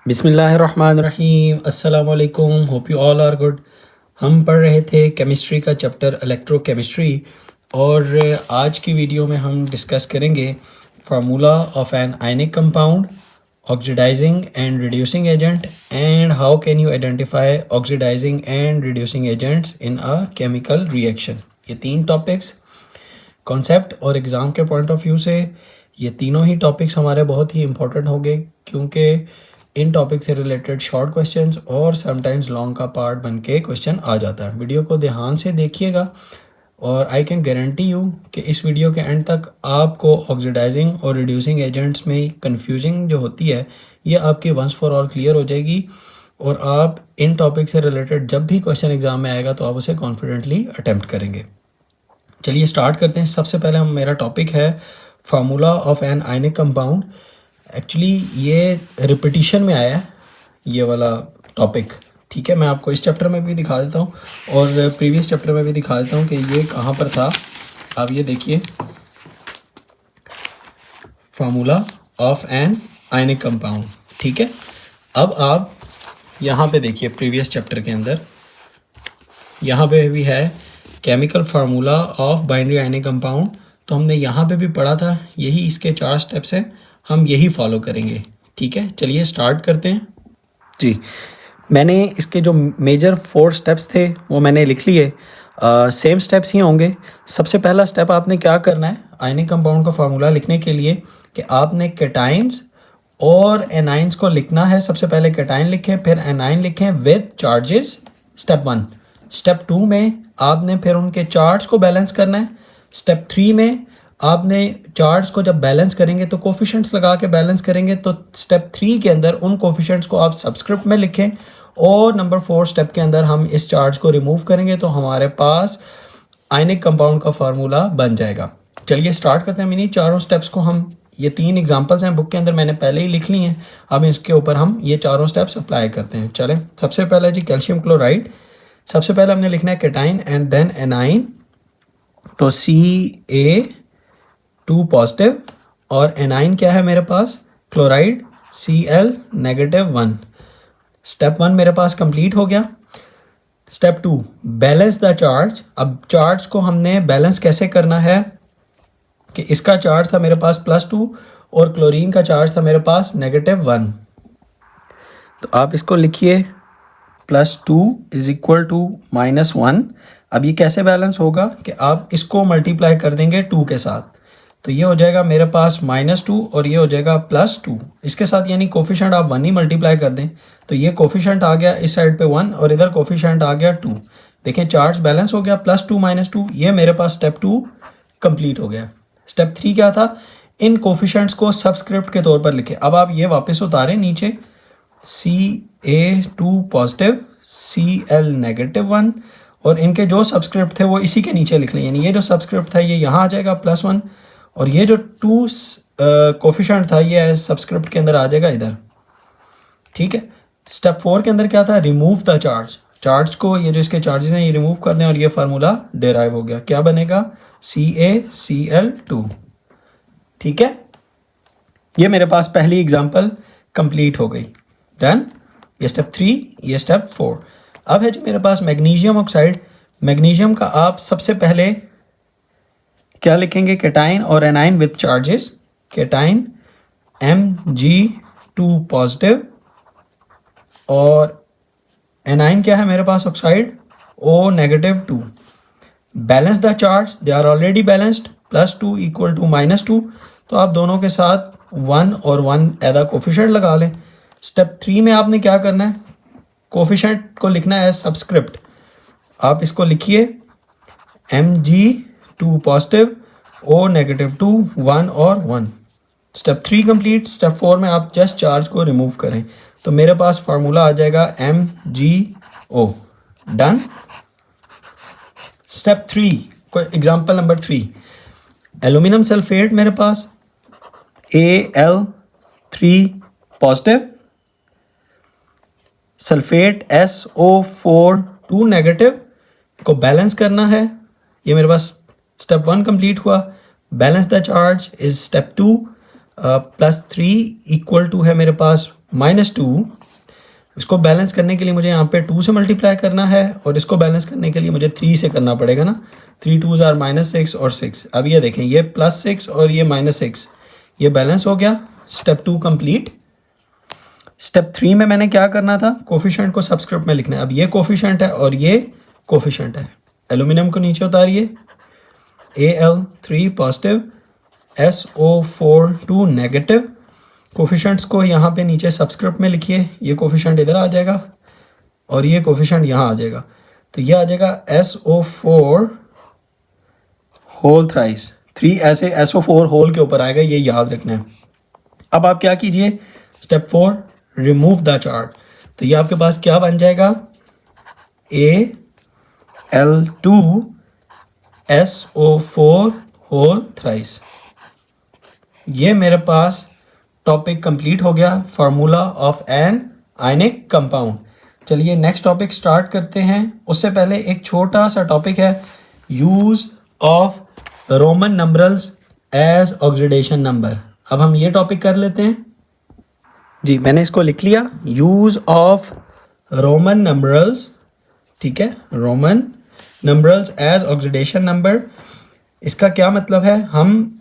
बिस्मिल्लाहिर्रहमानिर्रहीम, अस्सलाम वालेकुम, hope you all are good. हम पढ़ रहे थे केमिस्ट्री का चैप्टर इलेक्ट्रोकेमिस्ट्री और आज की वीडियो में हम डिस्कस करेंगे formula of an ionic compound, oxidising and reducing agent and how can you identify oxidising and reducing agents in a chemical reaction. ये तीन टॉपिक्स कॉन्सेप्ट और एग्ज़ाम के पॉइंट ऑफ व्यू से ये तीनों ही टॉपिक्स हमारे बहुत ही इंपॉर्टेंट होंगे, क्योंकि इन टॉपिक से रिलेटेड शॉर्ट क्वेश्चंस और समटाइम्स लॉन्ग का पार्ट बन के क्वेश्चन आ जाता है। वीडियो को ध्यान से देखिएगा और आई कैन गारंटी यू कि इस वीडियो के एंड तक आपको ऑक्सीडाइजिंग और रिड्यूसिंग एजेंट्स में कन्फ्यूजिंग जो होती है ये आपकी वंस फॉर ऑल क्लियर हो जाएगी और आप इन टॉपिक से रिलेटेड जब भी क्वेश्चन एग्जाम में आएगा तो आप उसे कॉन्फिडेंटली अटैम्प्ट करेंगे। चलिए स्टार्ट करते हैं। सबसे पहले मेरा टॉपिक है formula of an ionic compound. Actually ये रिपीटिशन में आया है ये वाला टॉपिक, ठीक है। मैं आपको इस चैप्टर में भी दिखा देता हूँ और प्रीवियस चैप्टर में भी दिखा देता हूँ कि ये कहाँ पर था। आप ये देखिए, formula of an ionic compound, ठीक है। अब आप यहाँ पे देखिए, प्रीवियस चैप्टर के अंदर यहाँ पे भी है chemical formula of binary ionic compound. तो हमने यहाँ पे भी पढ़ा था, यही इसके 4 स्टेप्स हैं, हम यही फॉलो करेंगे, ठीक है। चलिए स्टार्ट करते हैं जी। मैंने इसके जो मेजर 4 स्टेप्स थे वो मैंने लिख लिए। सेम स्टेप्स ही होंगे। सबसे पहला स्टेप आपने क्या करना है आयनिक कंपाउंड का फार्मूला लिखने के लिए कि आपने कैटाइंस और एनाइंस को लिखना है। सबसे पहले कैटाइन लिखें, फिर एनाइन लिखें विद चार्जेस, स्टेप 1। स्टेप 2 में आपने फिर उनके चार्ज को बैलेंस करना है। स्टेप 3 में आपने चार्ज को जब बैलेंस करेंगे तो कोफिशिएंट्स लगा के बैलेंस करेंगे। तो स्टेप 3 के अंदर उन कोफिशिएंट्स को आप सबस्क्रिप्ट में लिखें और नंबर 4 स्टेप के अंदर हम इस चार्ज को रिमूव करेंगे तो हमारे पास आयनिक कंपाउंड का फार्मूला बन जाएगा। चलिए स्टार्ट करते हैं। इन्हीं चारों स्टेप्स को हम, ये 3 एग्जांपल्स हैं बुक के अंदर, मैंने पहले ही लिख ली हैं। अब इसके ऊपर हम ये चारों स्टेप्स अप्लाई करते हैं। चलें, सबसे पहले जी कैल्शियम क्लोराइड। सबसे पहले हमने लिखना है कैटाइन एंड देन एनाइन। तो Ca2 पॉजिटिव और एनाइन क्या है मेरे पास, क्लोराइड Cl-1। स्टेप 1 मेरे पास कंप्लीट हो गया। Step 2 balance the charge. अब चार्ज को हमने बैलेंस कैसे करना है कि इसका चार्ज था मेरे पास +2 और क्लोरीन का चार्ज था मेरे पास -1। तो आप इसको लिखिए +2 = -1। अब ये कैसे बैलेंस होगा कि आप इसको मल्टीप्लाई कर देंगे 2 के साथ, तो ये हो जाएगा मेरे पास -2 और ये हो जाएगा +2। इसके साथ यानी कोफिशिएंट आप 1 ही मल्टीप्लाई कर दें तो ये कोफिशिएंट आ गया इस साइड पे 1 और इधर कोफिशिएंट आ गया 2। देखें चार्ज बैलेंस हो गया, +2 -2, ये मेरे पास स्टेप 2 कंप्लीट हो गया। स्टेप 3 क्या था, इन कोफिशिएंट्स को सबस्क्रिप्ट के तौर पर लिखे। अब आप ये वापस उतारें नीचे, Ca2 पॉजिटिव Cl-1 और इनके जो सबस्क्रिप्ट थे वो इसी के नीचे लिख लें। यानी ये जो सबस्क्रिप्ट था ये यहाँ आ जाएगा +1 और ये जो 2 कोफिशिएंट था ये सबस्क्रिप्ट के अंदर आ जाएगा इधर, ठीक है। स्टेप 4 के अंदर क्या था, रिमूव द चार्ज। चार्ज को, ये जो इसके चार्जेस हैं ये रिमूव कर दें और ये फार्मूला डेराइव हो गया। क्या बनेगा, CaCl2, ठीक है। ये मेरे पास पहली एग्जांपल कंप्लीट हो गई, डन। ये स्टेप 3, ये स्टेप 4। अब है जो मेरे पास मैग्नीशियम ऑक्साइड। मैग्नीशियम का आप सबसे पहले क्या लिखेंगे, कैटाइन और anion with charges. Cation Mg2 positive और एनाइन क्या है मेरे पास oxide O-2। Balance the charge, they are already balanced, +2 = -2। तो आप दोनों के साथ 1 और 1 एदा कोफिशिएंट लगा लें। स्टेप 3 में आपने क्या करना है, कोफिशिएंट को लिखना है एज सबस्क्रिप्ट। आप इसको लिखिए Mg2 पॉजिटिव O-2, 1 और 1। Step 3 complete. स्टेप 4 में आप जस्ट चार्ज को रिमूव करें तो मेरे पास फार्मूला आ जाएगा MgO, डन। स्टेप 3 को एग्जांपल नंबर 3, एल्यूमिनियम सल्फेट मेरे पास Al3 positive, sulphate SO4 negative को बैलेंस करना है। ये मेरे पास स्टेप 1 कंप्लीट हुआ। Balance the charge is step 2, +3 = है मेरे पास -2, इसको बैलेंस करने के लिए मुझे यहाँ पे 2 से मल्टीप्लाई करना है और इसको बैलेंस करने के लिए मुझे 3 से करना पड़ेगा ना। 3 2s are -6 और 6। अब ये देखें, ये +6 और ये -6, ये बैलेंस हो गया। Step 2 complete. स्टेप 3 में मैंने क्या करना था, कोफिशिएंट को सबस्क्रिप्ट में लिखना है। अब ये कोफिशिएंट है और ये कोफिशिएंट है। एल्यूमिनियम को नीचे उतारिए, Al3 positive, SO4 2 negative. Coefficients को यहाँ पे नीचे सबस्क्रिप्ट में लिखिए। ये कोफिशिएंट इधर आ जाएगा और ये कोफिशिएंट यहाँ आ जाएगा, तो ये आ जाएगा SO4 होल थ्राइस। 3 ऐसे SO4 होल के ऊपर आएगा, ये याद रखना है। अब आप क्या कीजिए, स्टेप 4 रिमूव द चार्ट। तो ये आपके पास क्या बन जाएगा, Al2 SO4 होल थ्राइस। ये मेरे पास टॉपिक कंप्लीट हो गया, formula of an ionic compound. चलिए नेक्स्ट टॉपिक स्टार्ट करते हैं। उससे पहले एक छोटा सा टॉपिक है, use of Roman numerals as oxidation number. अब हम ये टॉपिक कर लेते हैं। जी, मैंने इसको लिख लिया, यूज ऑफ रोमन नंबरल्स, ठीक है, Roman numerals as oxidation number. इसका क्या मतलब है, हम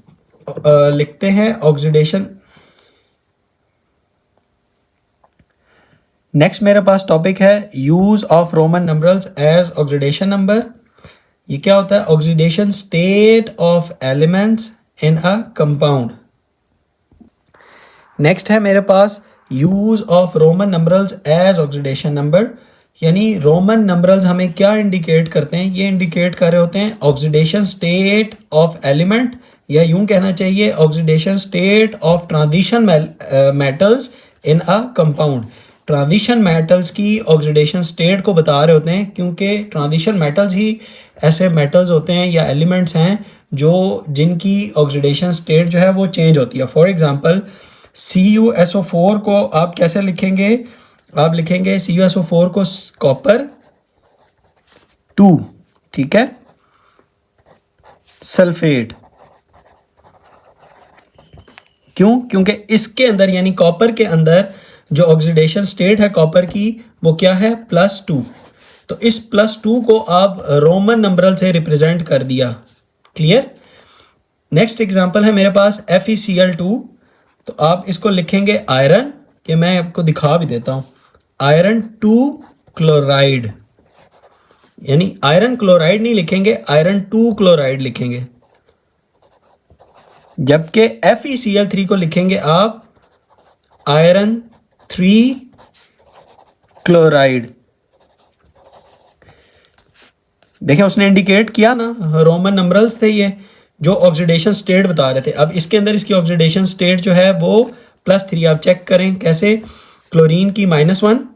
लिखते हैं ऑक्सीडेशन। नेक्स्ट मेरे पास टॉपिक है use of Roman numerals as oxidation number. ये क्या होता है, oxidation state of elements in a compound. Next है मेरे पास use of Roman numerals as oxidation number, यानी रोमन नंबरल्स हमें क्या इंडिकेट करते हैं, ये इंडिकेट कर रहे होते हैं ऑक्सीडेशन स्टेट ऑफ एलिमेंट, या यूं कहना चाहिए oxidation state of transition metals in a compound. Transition metals की ऑक्सीडेशन स्टेट को बता रहे होते हैं, क्योंकि ट्रांजिशन मेटल्स ही ऐसे मेटल्स होते हैं या एलिमेंट्स हैं जो जिनकी ऑक्सीडेशन स्टेट जो है वो चेंज होती है। फॉर एग्जांपल CuSO4 को आप कैसे लिखेंगे, आप लिखेंगे CuSO4 को कॉपर 2, ठीक है, सल्फेट। क्यों, क्योंकि इसके अंदर यानी कॉपर के अंदर जो ऑक्सीडेशन स्टेट है कॉपर की वो क्या है, +2। तो इस +2 को आप रोमन नंबरल से रिप्रेजेंट कर दिया। क्लियर। नेक्स्ट एग्जांपल है मेरे पास FeCl2, तो आप इसको लिखेंगे आयरन, कि मैं आपको दिखा भी देता हूं, आयरन 2 क्लोराइड, यानी आयरन क्लोराइड नहीं लिखेंगे, आयरन 2 क्लोराइड लिखेंगे। जबकि FeCl3 को लिखेंगे आप आयरन 3 क्लोराइड। देखें उसने इंडिकेट किया ना, रोमन नंबरल्स थे ये जो ऑक्सीडेशन स्टेट बता रहे थे। अब इसके अंदर इसकी ऑक्सीडेशन स्टेट जो है वो +3। आप चेक करें कैसे, क्लोरीन की -1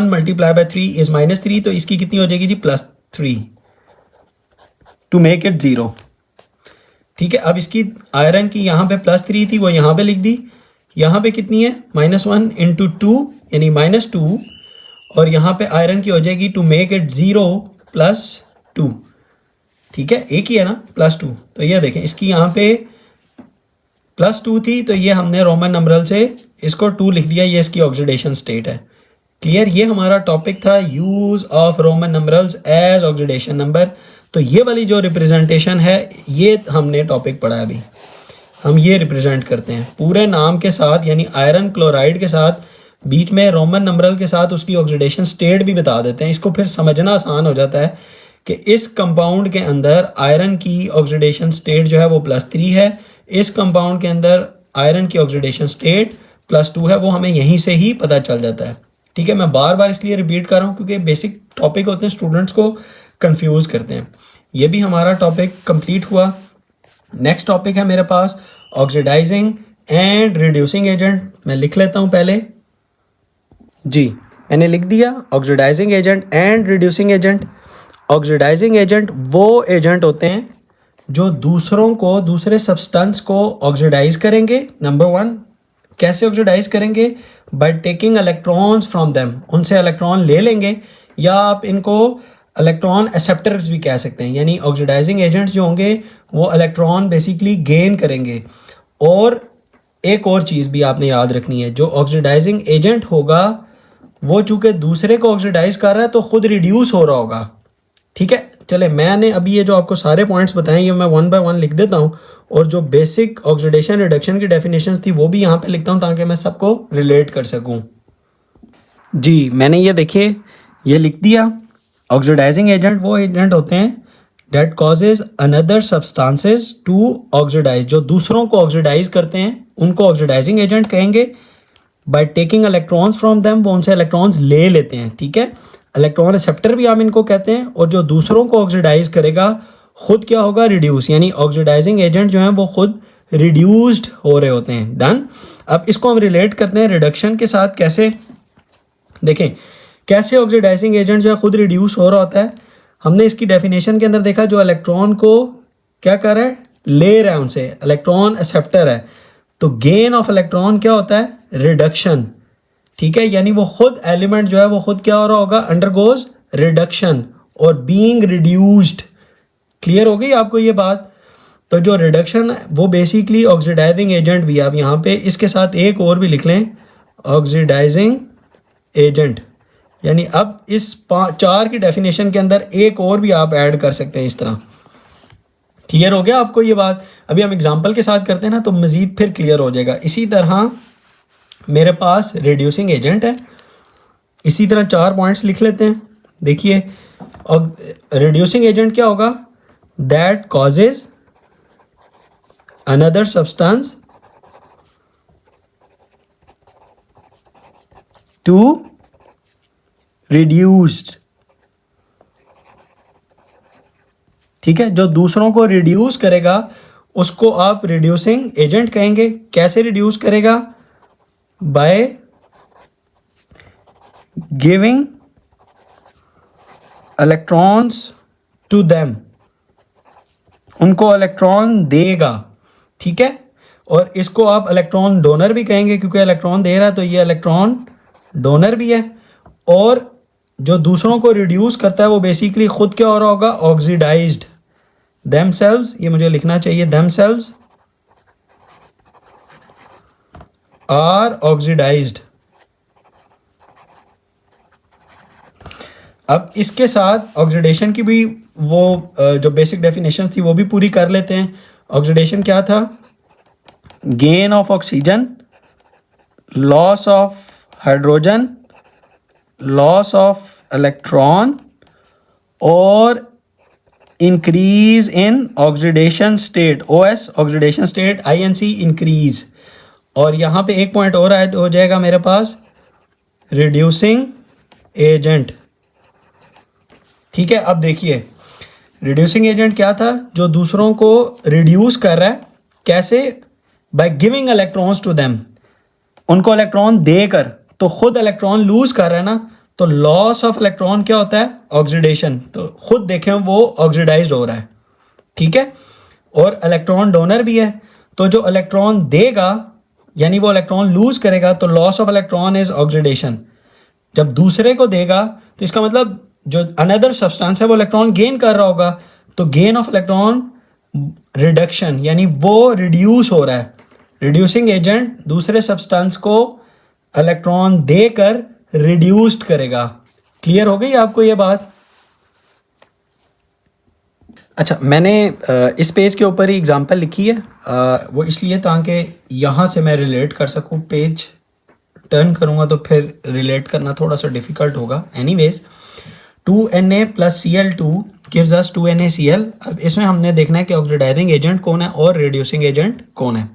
मल्टीप्लाई बाय 3 इज -3, तो इसकी कितनी हो जाएगी जी, +3 टू मेक इट 0। ठीक है, अब इसकी आयरन की यहाँ पे +3 थी, वो यहाँ पे लिख दी। यहाँ पे कितनी है, -1 × 2 यानी -2, और यहाँ पे आयरन की हो जाएगी टू मेक इट 0 +2। ठीक है, एक ही है ना, +2। तो ये देखें इसकी यहाँ पे +2 थी, तो ये हमने रोमन नंबरल से इसको 2 लिख दिया, ये इसकी ऑक्सीडेशन स्टेट है। क्लियर। ये हमारा टॉपिक था use of Roman numerals as oxidation number. तो ये वाली जो रिप्रेजेंटेशन है ये हमने टॉपिक पढ़ा है। अभी हम ये रिप्रेजेंट करते हैं पूरे नाम के साथ, यानी आयरन क्लोराइड के साथ, बीच में रोमन नंबरल के साथ उसकी ऑक्सीडेशन स्टेट भी बता देते हैं। इसको फिर समझना आसान हो जाता है कि इस कंपाउंड के अंदर आयरन की ऑक्सीडेशन स्टेट जो है वो +3 है, इस कंपाउंड के अंदर आयरन की ऑक्सीडेशन स्टेट +2 है, वो हमें यहीं से ही पता चल जाता है। ठीक है, मैं बार बार इसलिए रिपीट कर रहा हूँ क्योंकि बेसिक टॉपिक होते हैं, स्टूडेंट्स को कंफ्यूज करते हैं। ये भी हमारा टॉपिक कंप्लीट हुआ। नेक्स्ट टॉपिक है मेरे पास ऑक्सीडाइजिंग एंड रिड्यूसिंग एजेंट। मैं लिख लेता हूँ पहले जी, मैंने लिख दिया oxidising agent and reducing agent. Oxidising agent वो एजेंट होते हैं जो दूसरों को, दूसरे सब्सटेंस को ऑक्सीडाइज करेंगे। नंबर 1, कैसे ऑक्सीडाइज करेंगे, bye taking electrons from them, उनसे इलेक्ट्रॉन ले लेंगे, या आप इनको इलेक्ट्रॉन एक्सेप्टर्स भी कह सकते हैं। यानी ऑक्सीडाइजिंग एजेंट्स जो होंगे वो इलेक्ट्रॉन बेसिकली गेन करेंगे और एक और चीज़ भी आपने याद रखनी है, जो ऑक्सीडाइजिंग एजेंट होगा वो चूंकि दूसरे को ऑक्सीडाइज कर रहा है तो खुद रिड्यूस हो रहा होगा। ठीक है, चले मैंने अभी ये जो आपको सारे पॉइंट्स बताएं ये मैं वन बाय वन लिख देता हूँ, और जो बेसिक ऑक्सीडेशन रिडक्शन की डेफिनेशंस थी वो भी यहाँ पे लिखता हूँ ताकि मैं सबको रिलेट कर सकूँ। जी मैंने ये देखिए ये लिख दिया। ऑक्सीडाइजिंग एजेंट वो एजेंट होते हैं that causes another substances to oxidise, जो दूसरों को ऑक्सीडाइज करते हैं उनको ऑक्सीडाइजिंग एजेंट कहेंगे। By taking electrons from them, वो उनसे इलेक्ट्रॉन्स ले लेते हैं। ठीक है, इलेक्ट्रॉन रिसेप्टर भी हम इनको कहते हैं। और जो दूसरों को ऑक्सीडाइज करेगा खुद क्या होगा, रिड्यूस, यानी ऑक्सीडाइजिंग एजेंट जो है वो खुद रिड्यूस्ड हो रहे होते हैं। डन। अब इसको हम रिलेट करते हैं रिडक्शन के साथ। कैसे, देखें कैसे ऑक्सीडाइजिंग एजेंट जो है खुद रिड्यूस हो रहा होता है। हमने इसकी डेफिनेशन के अंदर देखा, जो इलेक्ट्रॉन को क्या कर रहा है, ले रहा है उनसे, इलेक्ट्रॉन एक्सेप्टर है, तो गेन ऑफ इलेक्ट्रॉन क्या होता है, रिडक्शन। ठीक है, यानी वो खुद एलिमेंट जो है वो खुद क्या हो रहा होगा, अंडरगोज रिडक्शन और बीइंग रिड्यूस्ड। क्लियर हो गई आपको ये बात। तो जो रिडक्शन है वो बेसिकली ऑक्सीडाइजिंग एजेंट भी, आप यहाँ पे इसके साथ एक और भी लिख लें, ऑक्सीडाइजिंग एजेंट। यानी अब इस चार की डेफिनेशन के अंदर एक और भी आप ऐड कर सकते हैं इस तरह। क्लियर हो गया आपको ये बात। अभी हम एग्जांपल के साथ करते हैं ना तो मज़ीद फिर क्लियर हो जाएगा। इसी तरह मेरे पास रिड्यूसिंग एजेंट है, इसी तरह 4 पॉइंट्स लिख लेते हैं। देखिए रिड्यूसिंग एजेंट क्या होगा, that causes another substance to reduced. ठीक है, जो दूसरों को रिड्यूस करेगा उसको आप रिड्यूसिंग एजेंट कहेंगे। कैसे रिड्यूस करेगा, by giving electrons to them, उनको इलेक्ट्रॉन देगा। ठीक है, और इसको आप इलेक्ट्रॉन डोनर भी कहेंगे क्योंकि इलेक्ट्रॉन दे रहा है तो ये इलेक्ट्रॉन डोनर भी है। और जो दूसरों को रिड्यूस करता है वो बेसिकली खुद क्या हो रहा होगा, ऑक्सीडाइज्ड। themselves, ये मुझे लिखना चाहिए, themselves are oxidized। अब इसके साथ ऑक्सीडेशन की भी वो जो बेसिक डेफिनेशन थी वो भी पूरी कर लेते हैं। ऑक्सीडेशन क्या था, gain of oxygen, loss of hydrogen, loss of electron और increase in oxidation state, OS oxidation state, INC increase. और यहाँ पे एक पॉइंट और ऐड हो जाएगा मेरे पास, रिड्यूसिंग एजेंट। ठीक है, अब देखिए रिड्यूसिंग एजेंट क्या था, जो दूसरों को रिड्यूस कर रहा है। कैसे, by giving electrons to them, उनको इलेक्ट्रॉन देकर, तो खुद इलेक्ट्रॉन लूज कर रहा है ना, तो लॉस ऑफ इलेक्ट्रॉन क्या होता है, ऑक्सीडेशन। तो खुद देखें वो ऑक्सीडाइज्ड हो रहा है। ठीक है, और इलेक्ट्रॉन डोनर भी है, तो जो इलेक्ट्रॉन देगा यानी वो इलेक्ट्रॉन लूज करेगा, तो loss of electron is oxidation. जब दूसरे को देगा तो इसका मतलब जो अनदर सब्सटेंस है वो इलेक्ट्रॉन गेन कर रहा होगा, तो गेन ऑफ इलेक्ट्रॉन रिडक्शन, यानी वो रिड्यूस हो रहा है। रिड्यूसिंग एजेंट दूसरे सब्सटेंस को इलेक्ट्रॉन देकर रिड्यूस्ड करेगा। क्लियर हो गई आपको ये बात। अच्छा, मैंने इस पेज के ऊपर ही एग्जांपल लिखी है, वो इसलिए ताकि यहाँ से मैं रिलेट कर सकूँ। पेज टर्न करूँगा तो फिर रिलेट करना थोड़ा सा डिफ़िकल्ट होगा। Anyways 2Na + Cl2 gives us 2NaCl। अब इसमें हमने देखना है कि ऑक्सीडाइजिंग एजेंट कौन है और रिड्यूसिंग एजेंट कौन है।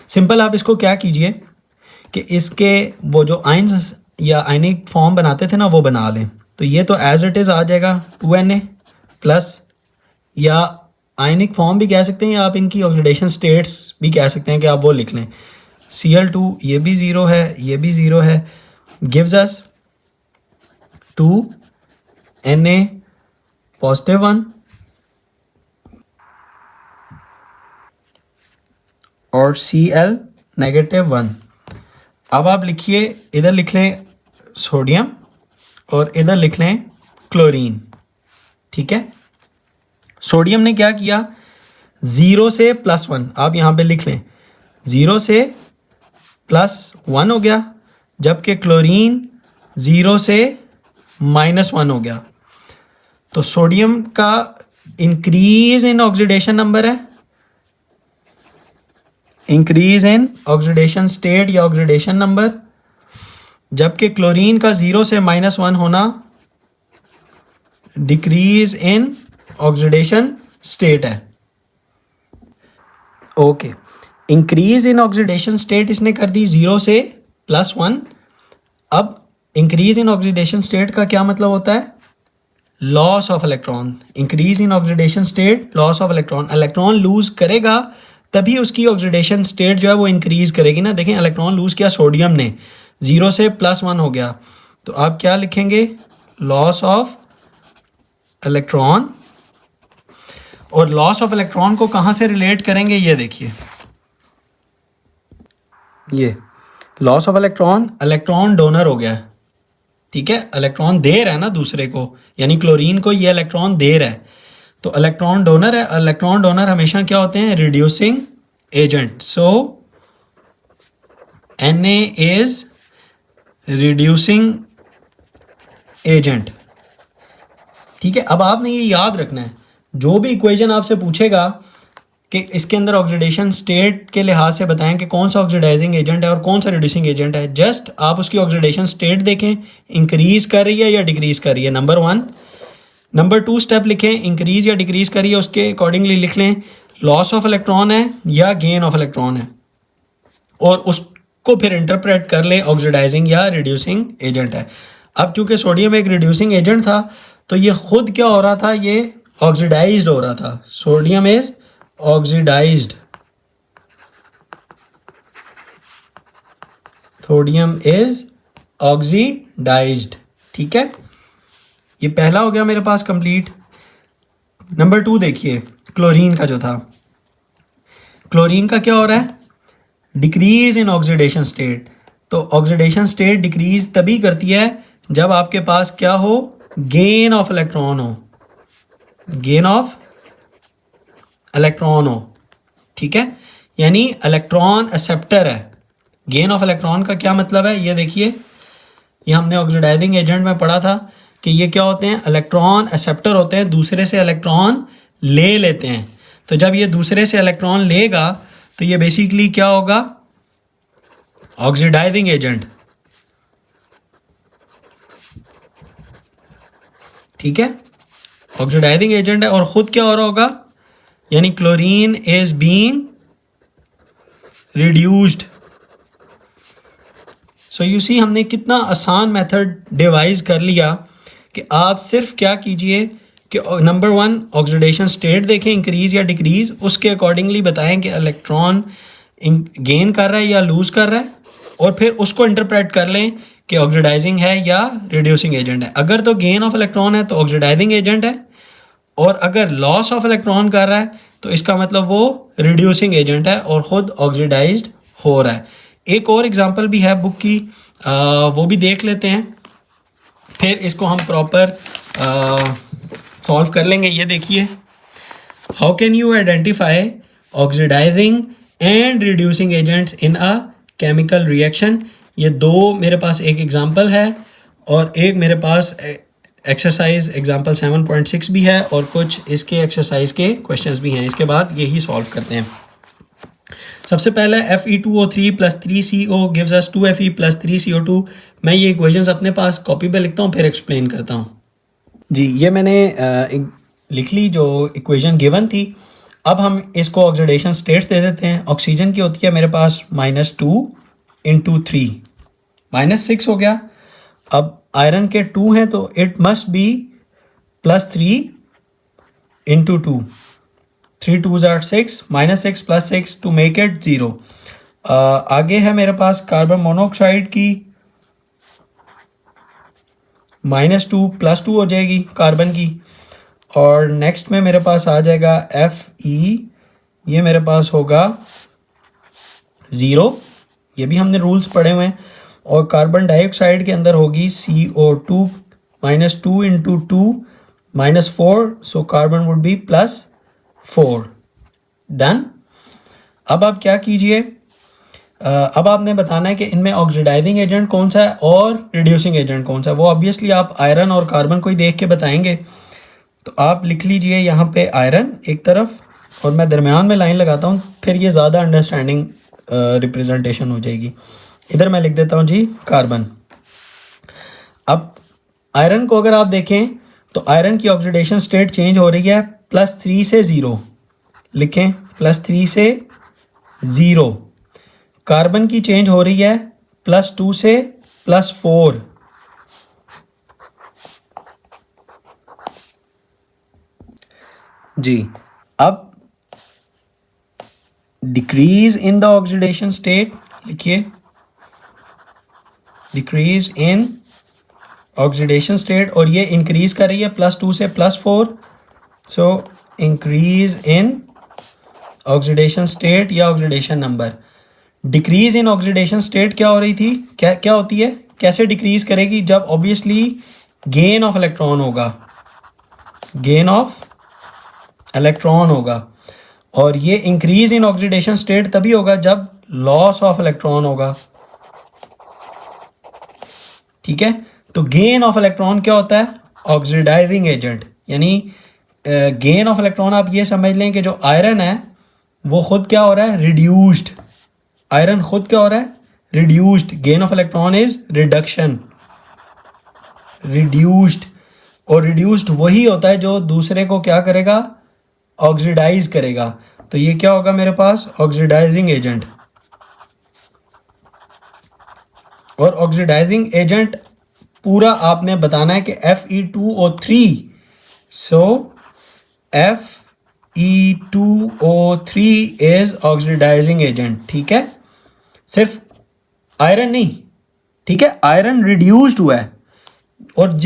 सिंपल, आप इसको क्या कीजिए कि इसके वो जो आयंस या आयनिक फॉर्म बनाते थे ना वो बना लें। तो ये तो एज इट इज़ आ जाएगा 2Na प्लस, या आयनिक फॉर्म भी कह सकते हैं या आप इनकी ऑक्सीडेशन स्टेट्स भी कह सकते हैं कि आप वो लिख लें। Cl2 ये भी 0 है, ये भी 0 है, गिव्स अस 2Na +1 और Cl -1। अब आप लिखिए, इधर लिख लें सोडियम और इधर लिख लें क्लोरीन। ठीक है, सोडियम ने क्या किया, 0 से +1 आप यहाँ पे लिख लें, 0 से +1 हो गया, जबकि क्लोरीन 0 से -1 हो गया। तो सोडियम का इंक्रीज इन ऑक्सीडेशन नंबर है, इंक्रीज इन ऑक्सीडेशन स्टेट या ऑक्सीडेशन नंबर, जबकि क्लोरीन का 0 से -1 होना डिक्रीज इन ऑक्सीडेशन स्टेट है। Okay, increase in oxidation state इसने कर दी 0 से +1। अब इंक्रीज इन ऑक्सीडेशन स्टेट का क्या मतलब होता है? Loss of electron. Increase in oxidation state, loss of electron. Electron lose करेगा तभी उसकी ऑक्सीडेशन स्टेट जो है वो इंक्रीज करेगी ना। देखें, इलेक्ट्रॉन लूज किया सोडियम ने, 0 से +1 हो गया, तो आप क्या लिखेंगे? Loss of electron. और लॉस ऑफ इलेक्ट्रॉन को कहाँ से रिलेट करेंगे? ये देखिए, ये loss of electron, electron donor हो गया, ठीक है, इलेक्ट्रॉन दे रहा है ना दूसरे को, यानी क्लोरीन को ये इलेक्ट्रॉन दे रहा है, तो इलेक्ट्रॉन डोनर है। इलेक्ट्रॉन डोनर हमेशा क्या होते हैं? Reducing agent. So Na is reducing agent, ठीक है। अब आपने ये याद रखना है, जो भी इक्वेशन आपसे पूछेगा कि इसके अंदर ऑक्सीडेशन स्टेट के लिहाज से बताएं कि कौन सा ऑक्सीडाइजिंग एजेंट है और कौन सा रिड्यूसिंग एजेंट है, जस्ट आप उसकी ऑक्सीडेशन स्टेट देखें, इंक्रीज कर रही है या डिक्रीज कर रही है, नंबर 1। नंबर 2 स्टेप लिखें, इंक्रीज या डिक्रीज कर रही है, उसके अकॉर्डिंगली लिख लें लॉस ऑफ इलेक्ट्रॉन है या गेन ऑफ इलेक्ट्रॉन है, और उसको फिर इंटरप्रेट कर लें ऑक्सीडाइजिंग या रिड्यूसिंग एजेंट है। अब चूंकि सोडियम एक रिड्यूसिंग एजेंट था, तो ये खुद क्या हो रहा था? ये ऑक्सीडाइज्ड हो रहा था। Sodium is oxidised, sodium is oxidised, ठीक है। ये पहला हो गया मेरे पास कंप्लीट। नंबर 2 देखिए, क्लोरीन का जो था, क्लोरीन का क्या हो रहा है? Decrease in oxidation state. तो ऑक्सीडेशन स्टेट डिक्रीज तभी करती है जब आपके पास क्या हो? गेन ऑफ इलेक्ट्रॉन हो, गेन ऑफ इलेक्ट्रॉन हो, ठीक है, यानी इलेक्ट्रॉन एक्सेप्टर है। गेन ऑफ इलेक्ट्रॉन का क्या मतलब है? ये देखिए, ये हमने ऑक्सीडाइजिंग एजेंट में पढ़ा था कि ये क्या होते हैं? इलेक्ट्रॉन एक्सेप्टर होते हैं, दूसरे से इलेक्ट्रॉन ले लेते हैं। तो जब ये दूसरे से इलेक्ट्रॉन लेगा तो ये बेसिकली क्या होगा? ऑक्सीडाइजिंग एजेंट, ठीक है, ऑक्सीडाइजिंग एजेंट है। और खुद क्या हो रहा होगा? यानी chlorine is being reduced. So you see, हमने कितना आसान मेथड डिवाइस कर लिया कि आप सिर्फ क्या कीजिए कि नंबर 1 ऑक्सीडेशन स्टेट देखें, इंक्रीज या डिक्रीज, उसके अकॉर्डिंगली बताएं कि इलेक्ट्रॉन गेन कर रहा है या लूज कर रहा है, और फिर उसको इंटरप्रेट कर लें कि ऑक्सीडाइजिंग है या रिड्यूसिंग एजेंट है। अगर तो गेन ऑफ इलेक्ट्रॉन है तो ऑक्सीडाइजिंग एजेंट है, और अगर लॉस ऑफ इलेक्ट्रॉन कर रहा है तो इसका मतलब वो रिड्यूसिंग एजेंट है और ख़ुद ऑक्सीडाइज्ड हो रहा है। एक और एग्जांपल भी है बुक की, वो भी देख लेते हैं, फिर इसको हम प्रॉपर सॉल्व कर लेंगे। ये देखिए, how can you identify oxidising and reducing agents in a chemical reaction. ये दो मेरे पास एक एग्जांपल है और एक मेरे पास एक्सरसाइज एग्जांपल 7.6 भी है, और कुछ इसके एक्सरसाइज के क्वेश्चंस भी हैं। इसके बाद यही सॉल्व करते हैं। सबसे पहले Fe2O3 + 3CO gives us 2Fe + 3CO2। मैं ये इक्वेशंस अपने पास कॉपी पे लिखता हूँ, फिर एक्सप्लेन करता हूँ। जी, ये मैंने लिख ली जो इक्वेशन गिवन थी। अब हम इसको ऑक्सीडेशन स्टेट्स दे देते हैं। ऑक्सीजन की होती है मेरे पास -2 × 3 -6 हो गया। अब आयरन के 2 हैं तो it must be +3 × 2, 3 2s are 6, -6 + 6 to make it 0। आगे है मेरे पास कार्बन मोनोऑक्साइड की -2 + 2 हो जाएगी कार्बन की, और नेक्स्ट में मेरे पास आ जाएगा Fe, ये मेरे पास होगा 0, ये भी हमने रूल्स पढ़े हुए हैं। और कार्बन डाइऑक्साइड के अंदर होगी CO2 -2 × 2 -4, so carbon would be +4। Done. अब आप क्या कीजिए, अब आपने बताना है कि इनमें ऑक्सीडाइजिंग एजेंट कौन सा है और रिड्यूसिंग एजेंट कौन सा है। वो ऑब्वियसली आप आयरन और कार्बन को ही देख के बताएंगे। तो आप लिख लीजिए यहाँ पे आयरन एक तरफ और मैं दरमियान में लाइन लगाता हूँ, फिर ये ज़्यादा अंडरस्टैंडिंग रिप्रेजेंटेशन हो जाएगी। इधर मैं लिख देता हूँ जी कार्बन। अब आयरन को अगर आप देखें तो आयरन की ऑक्सीडेशन स्टेट चेंज हो रही है +3 से 0, लिखें +3 से 0। कार्बन की चेंज हो रही है +2 से +4। जी, अब decrease in the oxidation state लिखिए, डिक्रीज इन ऑक्सीडेशन स्टेट, और ये इंक्रीज कर रही है +2 से +4। So increase in oxidation state या oxidation number. Decrease in oxidation state क्या हो रही थी, क्या होती है, कैसे डिक्रीज करेगी, जब ऑब्वियसली गेन ऑफ इलेक्ट्रॉन होगा, गेन ऑफ इलेक्ट्रॉन होगा। और ये इंक्रीज इन ऑक्सीडेशन स्टेट तभी होगा जब लॉस ऑफ इलेक्ट्रॉन होगा। ठीक है, तो गेन ऑफ इलेक्ट्रॉन क्या होता है, ऑक्सीडाइजिंग एजेंट। यानी गेन ऑफ इलेक्ट्रॉन आप ये समझ लें कि जो आयरन है वो खुद क्या हो रहा है, रिड्यूस्ड। आयरन खुद क्या हो रहा है, reduced. Gain of electron is reduction, reduced. और रिड्यूस्ड वही होता है जो दूसरे को क्या करेगा, ऑक्सीडाइज करेगा। तो ये क्या होगा मेरे पास, ऑक्सीडाइजिंग एजेंट। और ऑक्सीडाइजिंग एजेंट पूरा आपने बताना है कि Fe2O3। So Fe2O3 is oxidising agent. ठीक है, सिर्फ आयरन नहीं, ठीक है, आयरन रिड्यूस्ड हुआ है, और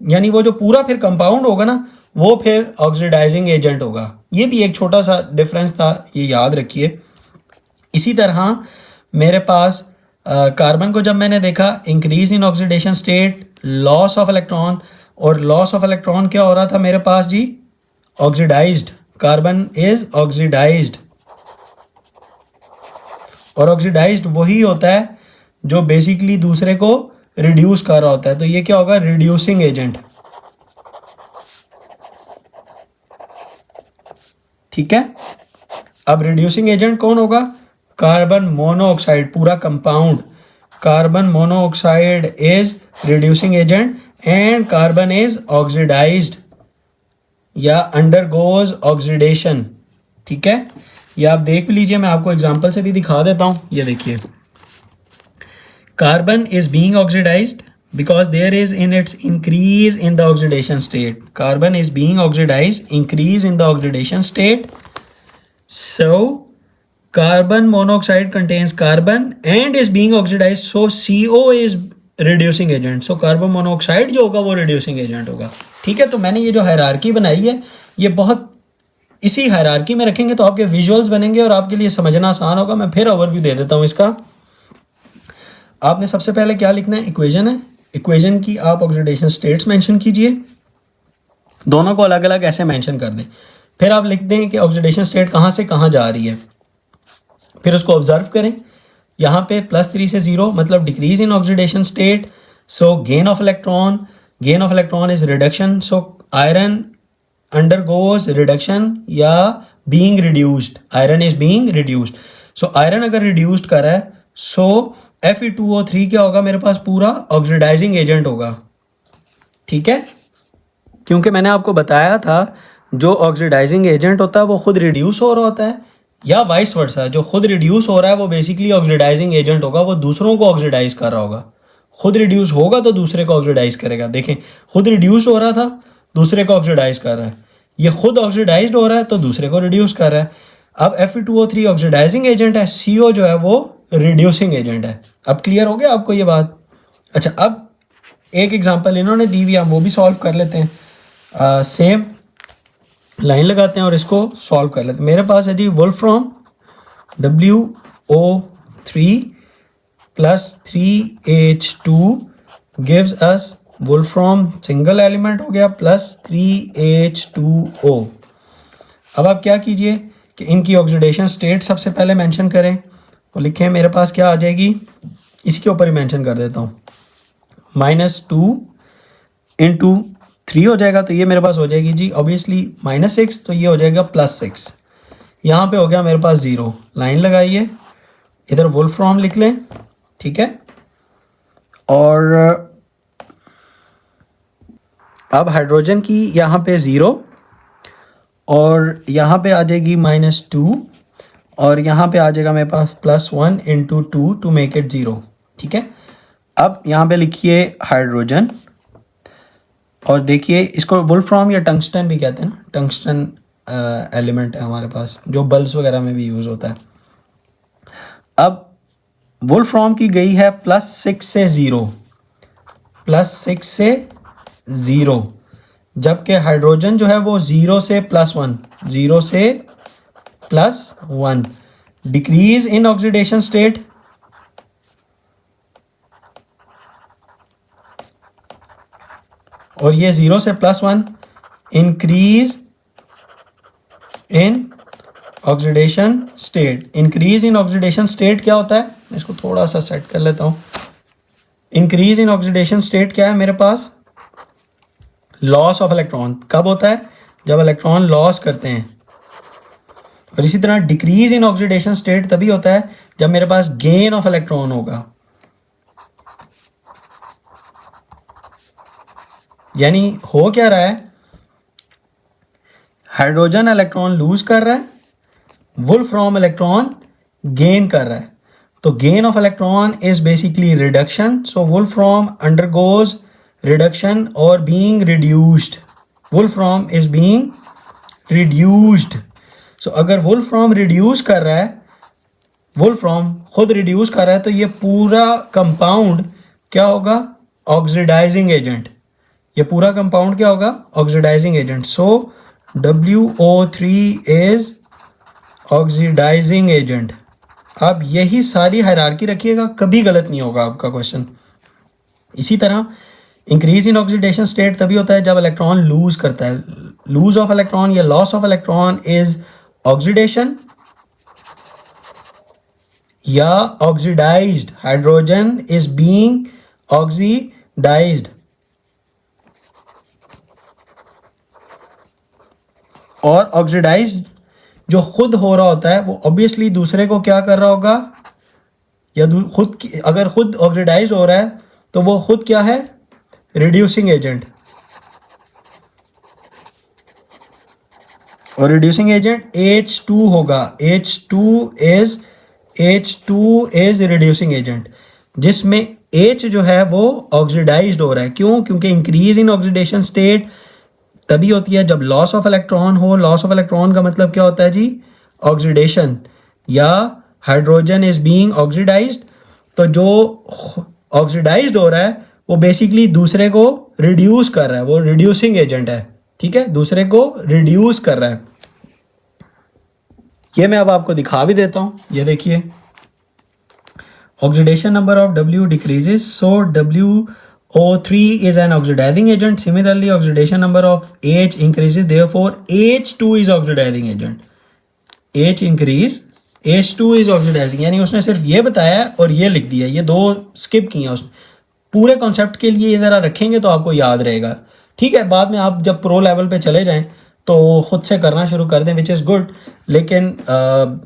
यानी वो जो पूरा फिर कंपाउंड होगा ना वो फिर ऑक्सीडाइजिंग एजेंट होगा। ये भी एक छोटा सा डिफरेंस था, ये याद रखिए। इसी तरह मेरे पास कार्बन को जब मैंने देखा, increase in oxidation state, loss of electron, और लॉस ऑफ इलेक्ट्रॉन क्या हो रहा था मेरे पास जी, ऑक्सीडाइज्ड। कार्बन इज ऑक्सीडाइज्ड, और ऑक्सीडाइज्ड वही होता है जो बेसिकली दूसरे को रिड्यूस कर रहा होता है। तो ये क्या होगा, रिड्यूसिंग एजेंट। ठीक है, अब रिड्यूसिंग एजेंट कौन होगा, कार्बन मोनोऑक्साइड, पूरा compound. Carbon monoxide is reducing agent and carbon is oxidised या अंडरगोज ऑक्सीडेशन। ठीक है, ये आप देख लीजिए, मैं आपको एग्जांपल से भी दिखा देता हूं। ये देखिए, carbon is being oxidised because there is in its increase in the oxidation state. Carbon is being oxidized, increase in the oxidation state. So carbon monoxide contains carbon and is being oxidized, so CO is reducing agent. So carbon monoxide जो होगा वो reducing agent होगा। ठीक है, तो मैंने ये जो हायरार्की बनाई है, ये बहुत इसी हायरार्की में रखेंगे तो आपके विजुअल्स बनेंगे और आपके लिए समझना आसान होगा। मैं फिर ओवरव्यू दे देता हूँ इसका। आपने सबसे पहले क्या लिखना है, इक्वेशन है, इक्वेशन की आप ऑक्सीडेशन स्टेट्स मेंशन कीजिए, दोनों को अलग अलग ऐसे मेंशन कर दें। फिर आप लिख दें कि ऑक्सीडेशन स्टेट कहाँ से कहाँ जा रही है, फिर उसको ऑब्जर्व करें। यहाँ पे +3 से 0 मतलब decrease in oxidation state. So gain of electron, gain of electron is reduction. So iron undergoes reduction या being reduced, iron is being reduced. So iron अगर रिड्यूस्ड कर रहा है, सो Fe2O3 क्या होगा मेरे पास, पूरा ऑक्सीडाइजिंग एजेंट होगा। ठीक है, क्योंकि मैंने आपको बताया था जो ऑक्सीडाइजिंग एजेंट होता है वो खुद रिड्यूस हो रहा होता है, या वाइस वर्सा, जो खुद रिड्यूस हो रहा है वो बेसिकली ऑक्सीडाइजिंग एजेंट होगा, वो दूसरों को ऑक्सीडाइज कर रहा होगा। खुद रिड्यूस होगा तो दूसरे को ऑक्सीडाइज करेगा। देखें, खुद रिड्यूस हो रहा था, दूसरे को ऑक्सीडाइज कर रहा है, ये खुद ऑक्सीडाइज्ड हो रहा है तो दूसरे को रिड्यूस कर रहा है। अब Fe2O3 ऑक्सीडाइजिंग एजेंट है, CO जो है वो रिड्यूसिंग एजेंट है। अब क्लियर हो गया आपको ये बात। अच्छा, अब एक एग्जांपल इन्होंने दी हुई है, हम वो भी सॉल्व कर लेते हैं। सेम लाइन लगाते हैं और इसको सॉल्व कर लेते हैं। मेरे पास है जी wolfram WO3 + 3H2 gives us wolfram, single element हो गया, +3H2O। अब आप क्या कीजिए कि इनकी ऑक्सीडेशन स्टेट सबसे पहले मेंशन करें। तो लिखे मेरे पास क्या आ जाएगी, इसके ऊपर ही मेंशन कर देता हूँ, -2 इंटू 3 हो जाएगा, तो ये मेरे पास हो जाएगी जी ऑब्वियसली -6, तो ये हो जाएगा +6। यहाँ पे हो गया मेरे पास 0, लाइन लगाइए, इधर वुल्फ्रॉम लिख लें, ठीक है। और अब हाइड्रोजन की यहाँ पे 0 और यहाँ पे आ जाएगी -2 और यहाँ पे आ जाएगा मेरे पास +1 इंटू 2 टू मेक इट 0, ठीक है। अब यहाँ पे लिखिए हाइड्रोजन और देखिए इसको वुल्फ्रॉम या टंगस्टन भी कहते हैं ना, टंगस्टन एलिमेंट है हमारे पास जो बल्ब्स वगैरह में भी यूज़ होता है। अब वुल्फ्रॉम की गई है +6 से 0, +6 से 0, जबकि हाइड्रोजन जो है वो 0 से +1, 0 से +1, डिक्रीज इन ऑक्सीडेशन स्टेट, और ये 0 से +1 increase in oxidation state. Increase in oxidation state क्या होता है, मैं इसको थोड़ा सा सेट कर लेता हूँ। इंक्रीज इन ऑक्सीडेशन स्टेट क्या है मेरे पास, लॉस ऑफ इलेक्ट्रॉन। कब होता है, जब इलेक्ट्रॉन लॉस करते हैं। और इसी तरह डिक्रीज इन ऑक्सीडेशन स्टेट तभी होता है जब मेरे पास गेन ऑफ इलेक्ट्रॉन होगा, यानी हो क्या रहा है, हाइड्रोजन इलेक्ट्रॉन लूज कर रहा है, वुल्फ्रॉम इलेक्ट्रॉन गेन कर रहा है। तो gain of electron is basically reduction, so wolfram undergoes reduction और being reduced, wolfram is being reduced. So अगर वुल्फ्रॉम रिड्यूस कर रहा है, वुल्फ्रॉम खुद रिड्यूस कर रहा है, तो ये पूरा कंपाउंड क्या होगा, ऑक्सीडाइजिंग एजेंट। ये पूरा कंपाउंड क्या होगा, oxidising agent. So WO3 is oxidising agent. आप यही सारी हायरार्की रखिएगा, कभी गलत नहीं होगा आपका क्वेश्चन। इसी तरह इंक्रीज इन ऑक्सीडेशन स्टेट तभी होता है जब इलेक्ट्रॉन लूज करता है। लूज ऑफ इलेक्ट्रॉन या loss of electron is oxidation या oxidized, hydrogen is being oxidized. और ऑक्सीडाइज्ड जो खुद हो रहा होता है वो ऑब्वियसली दूसरे को क्या कर रहा होगा, या अगर खुद ऑक्सीडाइज्ड हो रहा है तो वो खुद क्या है, रिड्यूसिंग एजेंट। और रिड्यूसिंग एजेंट H2 होगा, H2 इज रिड्यूसिंग एजेंट, जिसमें H जो है वो ऑक्सीडाइज्ड हो रहा है। क्यों, क्योंकि इंक्रीज इन ऑक्सीडेशन स्टेट तभी होती है जब लॉस ऑफ इलेक्ट्रॉन हो। लॉस ऑफ इलेक्ट्रॉन का मतलब क्या होता है जी, ऑक्सीडेशन, या हाइड्रोजन इज बीइंग ऑक्सीडाइज्ड। तो जो ऑक्सीडाइज्ड हो रहा है वो बेसिकली दूसरे को रिड्यूस कर रहा है, वो रिड्यूसिंग एजेंट है, ठीक है, दूसरे को रिड्यूस कर रहा है। ये मैं अब आपको दिखा भी देता हूं, ये देखिए, oxidation number of W decreases, so WO3 is an oxidizing agent. Similarly, oxidation number of H increases. Therefore, H2 is oxidizing agent. H increase, H2 is oxidizing. यानी उसने सिर्फ ये बताया और ये लिख दिया, ये दो स्किप किया उसने। पूरे कॉन्सेप्ट के लिए ये ज़रा रखेंगे तो आपको याद रहेगा, ठीक है। बाद में आप जब प्रो लेवल पे चले जाएं तो खुद से करना शुरू कर दें, विच इज़ गुड। लेकिन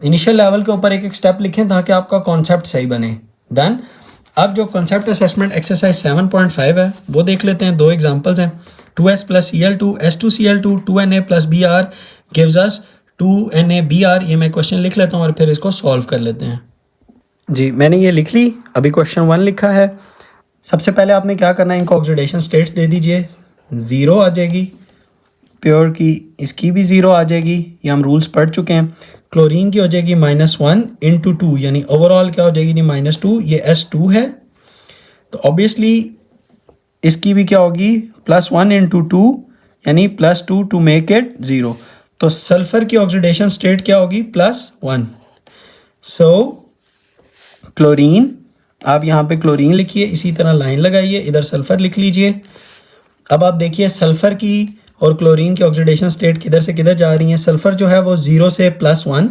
इनिशियल लेवल के ऊपर एक एक स्टेप लिखें ताकि आपका कॉन्सेप्ट सही बने। डन। अब जो कॉन्सेप्ट असेसमेंट एक्सरसाइज 7.5 है वो देख लेते हैं। दो एग्जांपल्स हैं, 2s + Cl2 S2Cl2 2Na + Br gives us 2NaBr। ये मैं क्वेश्चन लिख लेता हूँ और फिर इसको सॉल्व कर लेते हैं। जी मैंने ये लिख ली, अभी क्वेश्चन 1 लिखा है। सबसे पहले आपने क्या करना है, इनको ऑक्सीडेशन स्टेट्स दे दीजिए। 0 आ जाएगी, प्योर की इसकी भी 0 आ जाएगी, ये हम रूल्स पढ़ चुके हैं। क्लोरीन की हो जाएगी -1 × 2, यानी ओवरऑल क्या हो जाएगी -2। ये S2 है तो ऑब्वियसली इसकी भी क्या होगी, +1 × 2 यानी +2 टू मेक इट 0। तो सल्फर की ऑक्सीडेशन स्टेट क्या होगी, +1। सो क्लोरीन, आप यहाँ पे क्लोरीन लिखिए, इसी तरह लाइन लगाइए, इधर सल्फर लिख लीजिए। अब आप देखिए सल्फर की और क्लोरीन की ऑक्सीडेशन स्टेट किधर से किधर जा रही है। सल्फर जो है वो 0 से +1,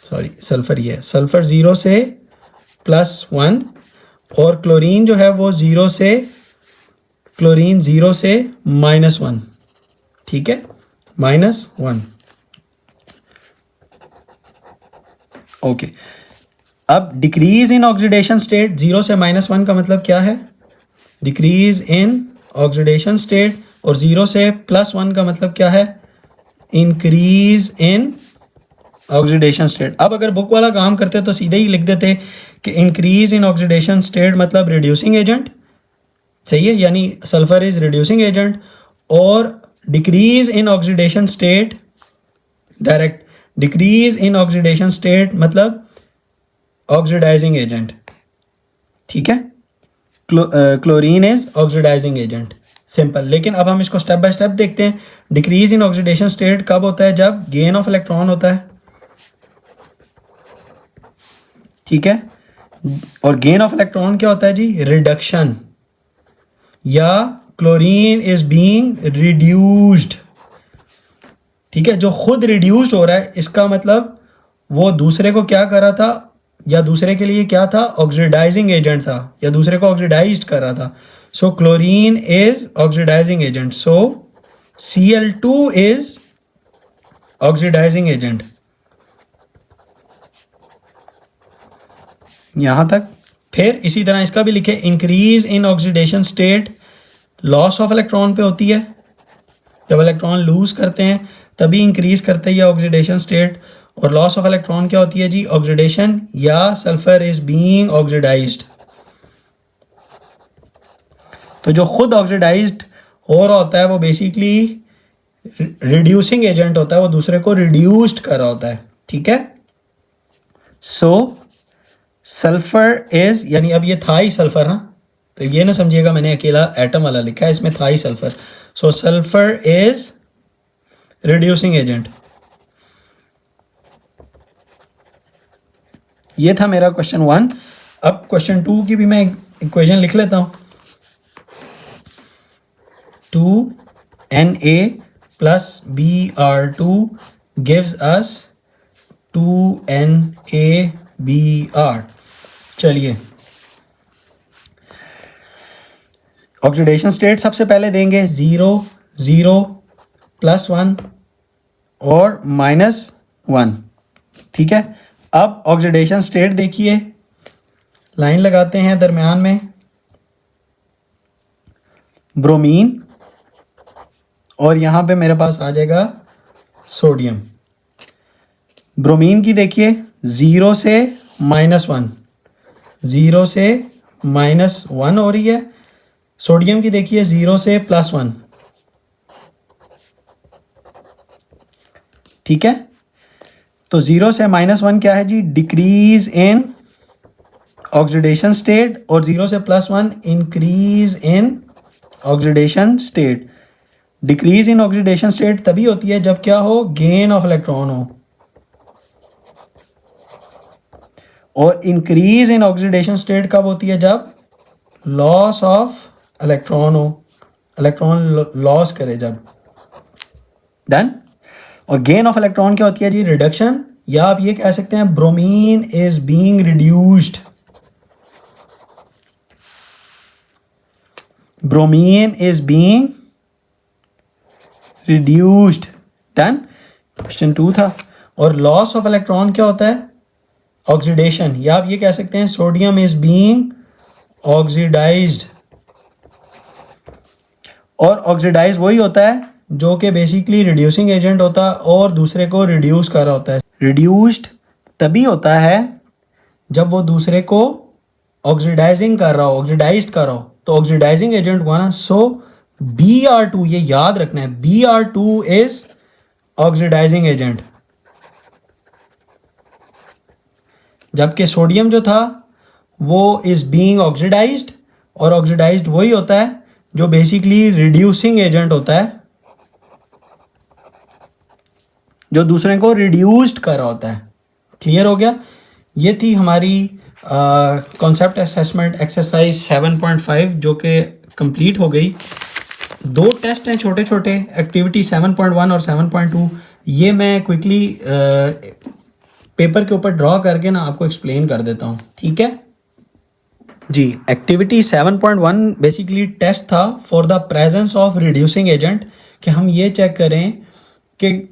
सॉरी सल्फर ये है, सल्फर 0 से +1 और क्लोरीन जो है वो 0 से -1, ठीक है, -1। ओके, अब डिक्रीज इन ऑक्सीडेशन स्टेट 0 से -1 का मतलब क्या है? डिक्रीज इन ऑक्सीडेशन स्टेट, और 0 से +1 का मतलब क्या है? Increase in oxidation state. अब अगर बुक वाला काम करते तो सीधे ही लिख देते कि इंक्रीज इन ऑक्सीडेशन स्टेट मतलब रिड्यूसिंग एजेंट, सही है, यानी सल्फर इज रिड्यूसिंग एजेंट, और decrease in oxidation state direct, decrease in oxidation state मतलब ऑक्सीडाइजिंग एजेंट, ठीक है, chlorine is oxidising agent, simple. लेकिन अब हम इसको स्टेप बाय स्टेप देखते हैं। डिक्रीज इन ऑक्सीडेशन स्टेट कब होता है? जब गेन ऑफ इलेक्ट्रॉन होता है, ठीक है, और गेन ऑफ इलेक्ट्रॉन क्या होता है जी? रिडक्शन, या क्लोरीन इज बीइंग रिड्यूस्ड, ठीक है, जो खुद रिड्यूस्ड हो रहा है इसका मतलब वो दूसरे को क्या कर रहा था, या दूसरे के लिए क्या था? ऑक्सीडाइजिंग एजेंट था, या दूसरे को ऑक्सीडाइज्ड कर रहा था। So chlorine is oxidising agent, so Cl2 is oxidising agent. यहां तक। फिर इसी तरह इसका भी लिखे, increase in oxidation state loss of electron पे होती है, जब इलेक्ट्रॉन लूज करते हैं तभी इंक्रीज करते हैं ऑक्सीडेशन स्टेट, और लॉस ऑफ इलेक्ट्रॉन क्या होती है जी? ऑक्सीडेशन, या सल्फर इज बीइंग ऑक्सीडाइज्ड। तो जो खुद ऑक्सीडाइज्ड हो रहा होता है वो बेसिकली रिड्यूसिंग एजेंट होता है, वो दूसरे को रिड्यूस्ड कर रहा होता है, ठीक है। सो सल्फर इज, यानी अब ये था ही सल्फर ना, तो ये ना समझिएगा मैंने अकेला एटम वाला लिखा है, इसमें था ही sulphur. So sulphur is reducing agent. ये था मेरा क्वेश्चन 1। अब क्वेश्चन 2 की भी मैं इक्वेशन लिख लेता हूं। 2Na plus Br2 gives us 2NaBr। चलिए, ऑक्सीडेशन स्टेट सबसे पहले देंगे 0, 0, +1 और -1, ठीक है। अब ऑक्सीडेशन स्टेट देखिए, लाइन लगाते हैं दरमियान में, ब्रोमीन, और यहाँ पे मेरे पास आ जाएगा सोडियम। ब्रोमीन की देखिए 0 से -1, 0 से -1 हो रही है। सोडियम की देखिए 0 से +1, ठीक है। तो 0 से -1 क्या है जी? डिक्रीज इन ऑक्सीडेशन स्टेट, और 0 से +1 increase in oxidation state. Decrease in oxidation state तभी होती है जब क्या हो? गेन ऑफ इलेक्ट्रॉन हो। और इंक्रीज इन ऑक्सीडेशन स्टेट कब होती है? जब लॉस ऑफ इलेक्ट्रॉन हो, इलेक्ट्रॉन लॉस करे जब। डन। और गेन ऑफ इलेक्ट्रॉन क्या होती है जी? रिडक्शन, या आप ये कह सकते हैं bromine is being reduced. Bromine is being reduced. Done. Question 2 था। और लॉस ऑफ इलेक्ट्रॉन क्या होता है? ऑक्सीडेशन, या आप ये कह सकते हैं सोडियम इज बीइंग ऑक्सीडाइज्ड। और ऑक्सीडाइज वही होता है जो कि बेसिकली रिड्यूसिंग एजेंट होता है और दूसरे को रिड्यूस कर रहा होता है। रिड्यूस्ड तभी होता है जब वो दूसरे को ऑक्सीडाइजिंग कर रहा हो, ऑक्सीडाइज्ड कर रहा हो, तो ऑक्सीडाइजिंग एजेंट हुआ ना। सो Br2, ये याद रखना है, Br2 इज ऑक्सीडाइजिंग एजेंट। जबकि सोडियम जो था वो इज बीइंग ऑक्सीडाइज्ड, और ऑक्सीडाइज्ड वही होता है जो बेसिकली रिड्यूसिंग एजेंट होता है, जो दूसरे को रिड्यूस्ड कर रहा होता है। क्लियर हो गया? ये थी हमारी कॉन्सेप्ट असेसमेंट एक्सरसाइज 7.5 जो कि कंप्लीट हो गई। 2 टेस्ट हैं छोटे छोटे, एक्टिविटी 7.1 और 7.2। ये मैं क्विकली पेपर के ऊपर ड्रॉ करके ना आपको एक्सप्लेन कर देता हूँ, ठीक है जी। एक्टिविटी 7.1 बेसिकली टेस्ट था for the presence of reducing agent, कि हम ये चेक करें कि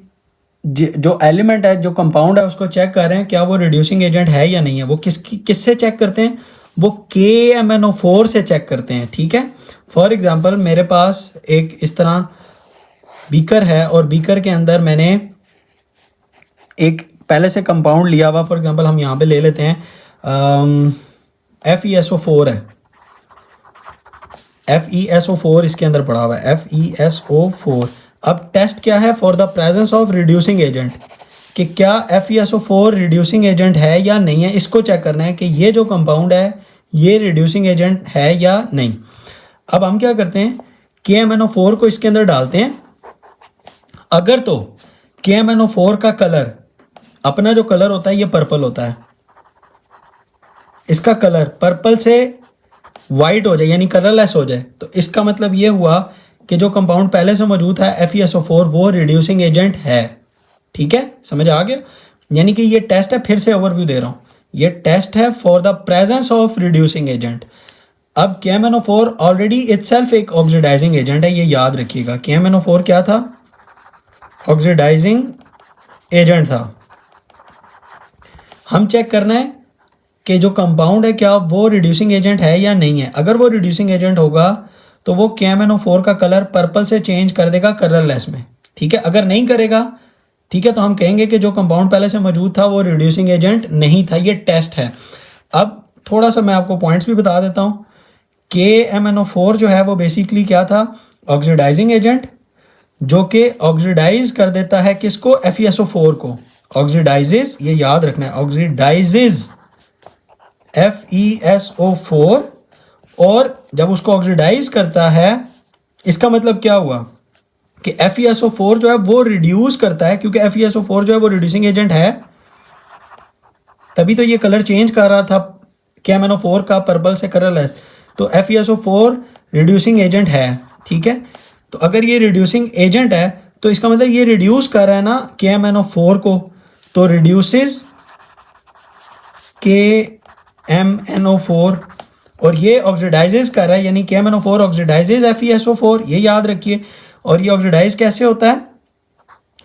जो एलिमेंट है, जो कंपाउंड है, उसको चेक कर रहे हैं क्या वो रिड्यूसिंग एजेंट है या नहीं है। वो किससे चेक करते हैं, वो KMnO4 से चेक करते हैं, ठीक है। फॉर एग्जांपल मेरे पास एक इस तरह बीकर है और बीकर के अंदर मैंने एक पहले से कंपाउंड लिया हुआ, फॉर एग्जांपल हम यहाँ पे ले लेते हैं FeSO4 है, FeSO4 इसके अंदर पड़ा हुआ है, FeSO4। अब टेस्ट क्या है, for the presence of reducing agent, कि क्या FeSO4 रिड्यूसिंग एजेंट है या नहीं है। इसको चेक करना है कि ये जो कंपाउंड है ये रिड्यूसिंग एजेंट है या नहीं। अब हम क्या करते हैं, KMnO4 को इसके अंदर डालते हैं। अगर तो KMnO4 का कलर, अपना जो कलर होता है ये पर्पल होता है, इसका कलर पर्पल से वाइट हो जाए यानी कलरलेस हो जाए, तो इसका मतलब ये हुआ कि जो कंपाउंड पहले से मौजूद है FeSO4 वो रिड्यूसिंग एजेंट है, ठीक है, समझ आ गया। यानी कि ये टेस्ट है, फिर से ओवरव्यू दे रहा हूँ, ये टेस्ट है for the presence of reducing agent. अब KMnO4 ऑलरेडी इटसेल्फ एक ऑक्सीडाइजिंग एजेंट है, ये याद रखिएगा। KMnO4 क्या था, ऑक्सीडाइजिंग एजेंट था। हम चेक करना है कि जो कंपाउंड है क्या वो रिड्यूसिंग एजेंट है या नहीं है। अगर वो रिड्यूसिंग एजेंट होगा तो वो KMnO4 का कलर पर्पल से चेंज कर देगा कलरलेस में, ठीक है। अगर नहीं करेगा, ठीक है, तो हम कहेंगे कि जो कंपाउंड पहले से मौजूद था वो रिड्यूसिंग एजेंट नहीं था। ये टेस्ट है। अब थोड़ा सा मैं आपको पॉइंट्स भी बता देता हूँ। KMnO4 जो है वो बेसिकली क्या था, ऑक्सीडाइजिंग एजेंट, जो कि ऑक्सीडाइज कर देता है किसको, FeSO4 को। ऑक्सीडाइजेज, ये याद रखना है, ऑक्सीडाइजेज FeSO4। और जब उसको ऑक्सीडाइज करता है, इसका मतलब क्या हुआ कि FeSO4 जो है वो रिड्यूस करता है, क्योंकि FeSO4 जो है वो रिड्यूसिंग एजेंट है, तभी तो ये कलर चेंज कर रहा था KMnO4 का पर्पल से कलरलेस। तो FeSO4 रिड्यूसिंग एजेंट है, ठीक है। तो अगर ये रिड्यूसिंग एजेंट है तो इसका मतलब ये रिड्यूस कर रहा है ना KMnO4 को, तो रिड्यूसेस KMnO4, और ये ऑक्सीडाइजेज कर रहा है, यानी KMnO4 ऑक्सीडाइजेज FeSO4, ये याद रखिए। और ये ऑक्सीडाइज कैसे होता है,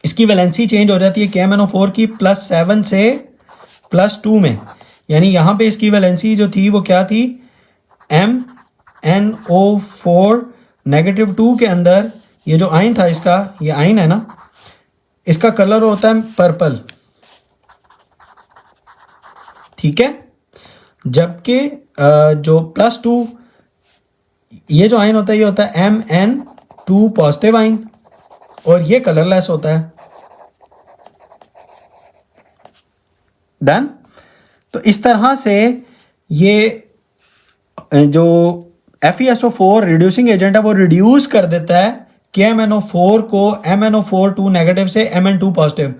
इसकी वैलेंसी चेंज हो जाती है KMnO4 की +7 से +2 में, यानी यहाँ पे इसकी वैलेंसी जो थी वो क्या थी, MnO4 -2 के अंदर ये जो आयन था, इसका ये आयन है ना, इसका कलर होता है पर्पल, ठीक है। जबकि जो +2 ये जो आयन होता है ये होता है Mn2 पॉजिटिव आयन, और ये कलरलेस होता है। डन। तो इस तरह से ये जो FeSO4 रिड्यूसिंग एजेंट है वो रिड्यूस कर देता है KMnO4 को MnO4 नेगेटिव से Mn2 पॉजिटिव,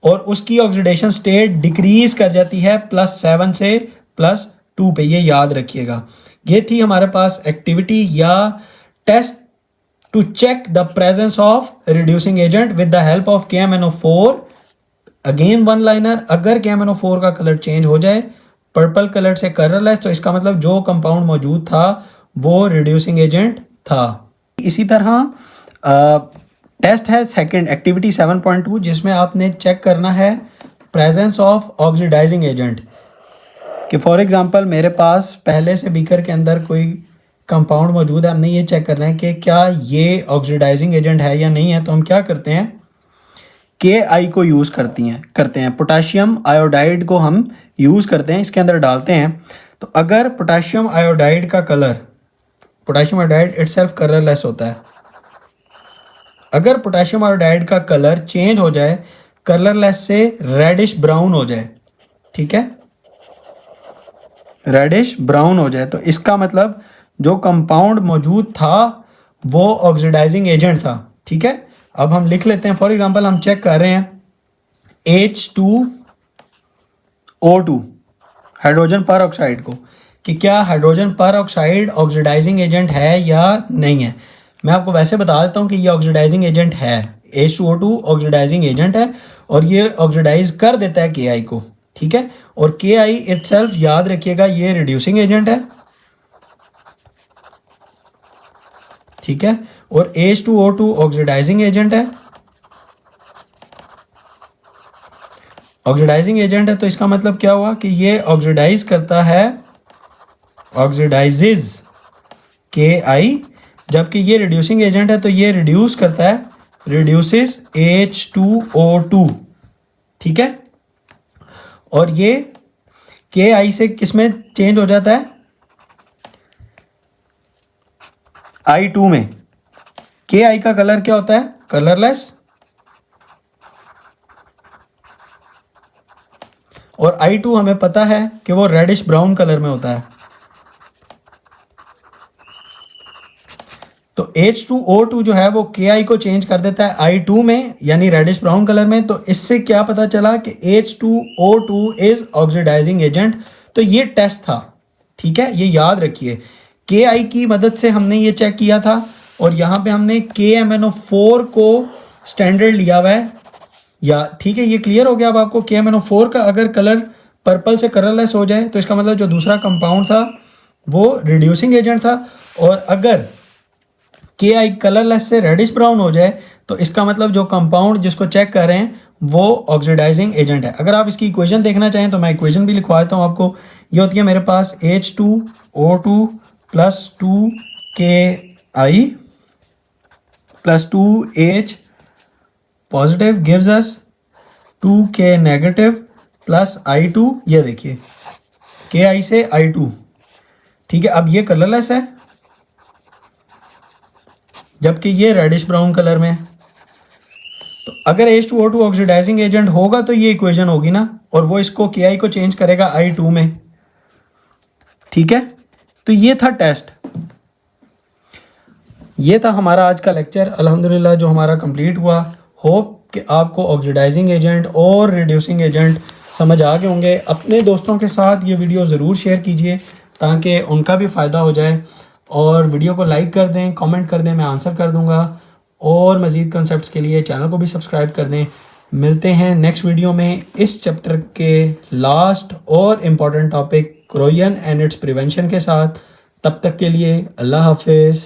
और उसकी ऑक्सीडेशन स्टेट डिक्रीज कर जाती है +7 से +2 पे, ये याद रखिएगा। ये थी हमारे पास एक्टिविटी या test to check the presence of reducing agent with the help of KMnO4। Again one liner, अगर KMnO4 का कलर चेंज हो जाए पर्पल कलर से कलरलेस, तो इसका मतलब जो कंपाउंड मौजूद था वो रिड्यूसिंग एजेंट था। इसी तरह टेस्ट है सेकंड, एक्टिविटी 7.2, जिसमें आपने चेक करना है प्रेजेंस ऑफ ऑक्सीडाइजिंग एजेंट। कि फॉर एग्जांपल मेरे पास पहले से बीकर के अंदर कोई कंपाउंड मौजूद है, हमने ये चेक करना है कि क्या ये ऑक्सीडाइजिंग एजेंट है या नहीं है। तो हम क्या करते हैं, Ki को यूज़ करते हैं, पोटाशियम आयोडाइड को हम यूज़ करते हैं, इसके अंदर डालते हैं। तो अगर पोटाशियम आयोडाइड का colour, potassium iodide itself colourless होता है, अगर पोटाशियम आयोडाइड का कलर चेंज हो जाए कलरलेस से रेडिश ब्राउन हो जाए, ठीक है, रेडिश ब्राउन हो जाए, तो इसका मतलब जो कंपाउंड मौजूद था वो ऑक्सीडाइजिंग एजेंट था, ठीक है। अब हम लिख लेते हैं, फॉर एग्जांपल हम चेक कर रहे हैं H2O2 हाइड्रोजन पर ऑक्साइड को, कि क्या हाइड्रोजन पर ऑक्साइड ऑक्सीडाइजिंग एजेंट है या नहीं है। मैं आपको वैसे बता देता हूँ कि ये ऑक्सीडाइजिंग एजेंट है, H2O2 ऑक्सीडाइजिंग एजेंट है, और ये ऑक्सीडाइज कर देता है Ki को, ठीक है। और के आई इटसेल्फ याद रखिएगा ये रिड्यूसिंग एजेंट है, ठीक है। और H2O2 ऑक्सीडाइजिंग एजेंट है, ऑक्सीडाइजिंग एजेंट है, तो इसका मतलब क्या हुआ कि ये ऑक्सीडाइज करता है, ऑक्सीडाइजेज के आई, जबकि ये रिड्यूसिंग एजेंट है तो ये रिड्यूस करता है, रिड्यूसेस H2O2, ठीक है। और ये के आई से किस में चेंज हो जाता है, I2 में। के आई का कलर क्या होता है, कलरलेस, और I2 हमें पता है कि वो रेडिश ब्राउन कलर में होता है। तो H2O2 जो है वो KI को चेंज कर देता है I2 में, यानी रेडिश ब्राउन कलर में। तो इससे क्या पता चला कि H2O2 इज ऑक्सीडाइजिंग एजेंट। तो ये टेस्ट था, ठीक है, ये याद रखिए। KI की मदद से हमने ये चेक किया था, और यहाँ पे हमने KMnO4 को स्टैंडर्ड लिया हुआ है, या ठीक है, ये क्लियर हो गया अब आपको। KMnO4 का अगर कलर पर्पल से कलरलेस हो जाए तो इसका मतलब जो दूसरा कंपाउंड था वो रिड्यूसिंग एजेंट था, और अगर के आई कलरलेस से रेडिश ब्राउन हो जाए तो इसका मतलब जो कंपाउंड जिसको चेक कर रहे हैं वो ऑक्सीडाइजिंग एजेंट है। अगर आप इसकी इक्वेशन देखना चाहें तो मैं इक्वेशन भी लिखवा देता हूँ आपको। ये होती है मेरे पास H2O2 plus 2KI plus 2H positive gives us 2K negative plus I2। ये देखिए KI से I2, ठीक है। अब ये कलरलेस है जबकि ये रेडिश ब्राउन कलर में। तो अगर H2O2 ऑक्सीडाइजिंग एजेंट होगा तो ये इक्वेशन होगी ना, और वो इसको KI को चेंज करेगा I2 में, ठीक है। तो ये था टेस्ट, ये था हमारा आज का लेक्चर अल्हम्दुलिल्लाह जो हमारा कंप्लीट हुआ। होप कि आपको ऑक्सीडाइजिंग एजेंट और रिड्यूसिंग एजेंट समझ आ गए होंगे। अपने दोस्तों के साथ ये वीडियो ज़रूर शेयर कीजिए ताकि उनका भी फ़ायदा हो जाए, और वीडियो को लाइक कर दें, कमेंट कर दें, मैं आंसर कर दूंगा। और मज़ीद कॉन्सेप्ट्स के लिए चैनल को भी सब्सक्राइब कर दें। मिलते हैं नेक्स्ट वीडियो में इस चैप्टर के लास्ट और important topic corrosion and its prevention के साथ। तब तक के लिए अल्लाह हाफिज़।